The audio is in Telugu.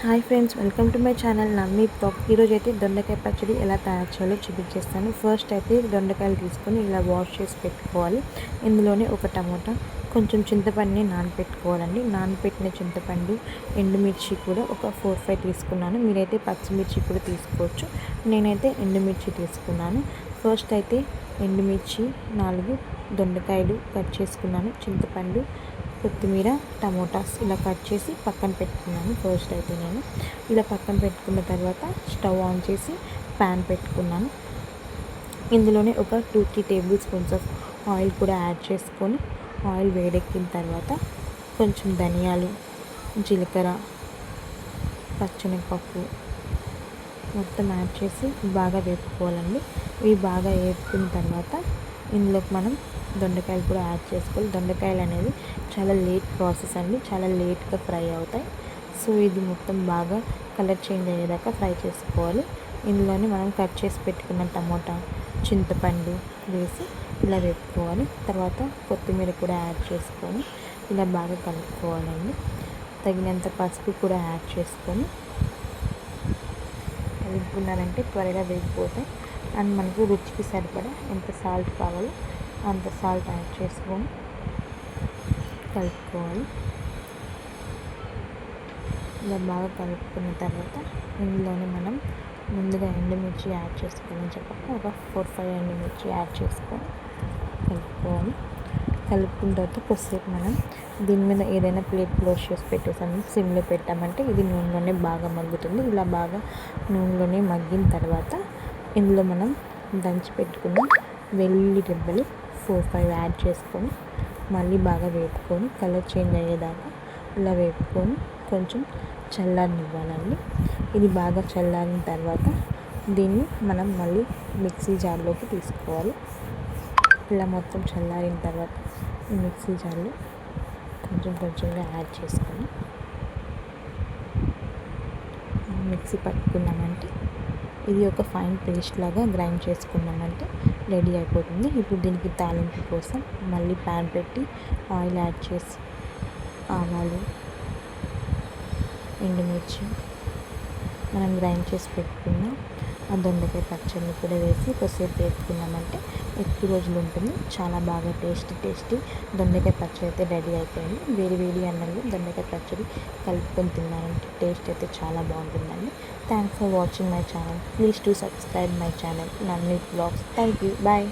Hi friends, welcome to my channel నమ్మి బ్లాగ్. ఈరోజు అయితే దొండకాయ పచ్చడి ఎలా తయారు చేయాలో చూపించేస్తాను. ఫస్ట్ అయితే దొండకాయలు తీసుకొని ఇలా వాష్ చేసి పెట్టుకోవాలి. ఇందులోనే ఒక టమోటా, కొంచెం చింతపండుని నానబెట్టుకోవాలండి. నానబెట్టిన చింతపండు, ఎండుమిర్చి కూడా ఒక 4-5 తీసుకున్నాను. మీరైతే పచ్చిమిర్చి కూడా తీసుకోవచ్చు. నేనైతే ఎండుమిర్చి తీసుకున్నాను. ఫస్ట్ అయితే ఎండుమిర్చి 4, దొండకాయలు కట్ చేసుకున్నాను, చింతపండు, కొత్తిమీర, టమోటాస్ ఇలా కట్ చేసి పక్కన పెట్టుకున్నాను. ఫస్ట్ అయితే నేను ఇలా పక్కన పెట్టుకున్న తర్వాత స్టవ్ ఆన్ చేసి ప్యాన్ పెట్టుకున్నాను. ఇందులోనే ఒక 2-3 టేబుల్ స్పూన్స్ ఆఫ్ ఆయిల్ కూడా యాడ్ చేసుకొని, ఆయిల్ వేడెక్కిన తర్వాత కొంచెం ధనియాలు, జీలకర్ర, పచ్చెనగపప్పు మొత్తం యాడ్ చేసి బాగా వేపుకోవాలండి. ఇవి బాగా వేపుకున్న తర్వాత ఇందులోకి మనం దొండకాయలు కూడా యాడ్ చేసుకోవాలి. దొండకాయలు అనేది చాలా లేట్ ప్రాసెస్ అండి, చాలా లేట్గా ఫ్రై అవుతాయి. సో ఇది మొత్తం బాగా కలర్ చేంజ్ అయ్యేదాకా ఫ్రై చేసుకోవాలి. ఇందులోనే మనం కట్ చేసి పెట్టుకున్న టమోటా, చింతపండు వేసి ఇలా వేపుకోవాలి. తర్వాత కొత్తిమీర కూడా యాడ్ చేసుకొని ఇలా బాగా కలుపుకోవాలండి. తగినంత పసుపు కూడా యాడ్ చేసుకొని కలుపుకున్నారంటే త్వరగా వేగిపోతాయి. అండ్ మనకు రుచికి సరిపడా ఎంత సాల్ట్ కావాలో అంత సాల్ట్ యాడ్ చేసుకొని కలుపుకోవాలి. ఇలా బాగా కలుపుకున్న తర్వాత ఇందులోనే మనం ముందుగా ఎండుమిర్చి యాడ్ చేసుకోవాలని చెప్పాక ఒక 4-5 ఎండుమిర్చి యాడ్ చేసుకొని కలుపుకోవాలి. కలుపుకున్న తర్వాత కొద్దిసేపు మనం దీని మీద ఏదైనా ప్లేట్ క్లోజ్ చేసి పెట్టేసాము, సిమ్లో పెట్టామంటే ఇది నూనెలోనే బాగా మగ్గుతుంది. ఇలా బాగా నూనెలోనే మగ్గిన తర్వాత ఇందులో మనం దంచి పెట్టుకున్న వెల్లుల్లి రెబ్బలు 4-5 యాడ్ చేసుకొని మళ్ళీ బాగా వేపుకొని కలర్ చేంజ్ అయ్యేదాకా ఇలా వేపుకొని కొంచెం చల్లారనివ్వాలండి. ఇది బాగా చల్లారిన తర్వాత దీన్ని మనం మళ్ళీ మిక్సీ జార్లోకి తీసుకోవాలి. ఇలా మొత్తం చల్లారిన తర్వాత ఈ మిక్సీ జార్లో కొంచెం కొంచెంగా యాడ్ చేసుకొని మిక్సీ పట్టుకున్నామంటే ఇది ఒక ఫైన్ పేస్ట్ లాగా గ్రైండ్ చేసుకున్నామంటే రెడీ అయిపోతుంది. ఇప్పుడు దీనికి తాలింపు కోసం మళ్ళీ ప్యాన్ పెట్టి ఆయిల్ యాడ్ చేసి ఆవాలు, ఎండుమిర్చి, మనం గ్రైండ్ చేసి పెట్టుకున్న ఆ దొండకాయ పచ్చడిని కూడా వేసి కొద్దిసేపు వేపుకున్నామంటే ఎక్కువ రోజులు ఉంటుంది. చాలా బాగా టేస్టీ దొండకాయ పచ్చడి అయితే రెడీ అయిపోయింది. వేడి అన్నంలో దొండకాయ పచ్చడి కలుపుకొని తిన్నారంటే టేస్ట్ అయితే చాలా బాగుంటుందండి. Thanks for watching my channel. Please to subscribe my channel నన్వి బ్లాగ్స్. Thank you. బాయ్.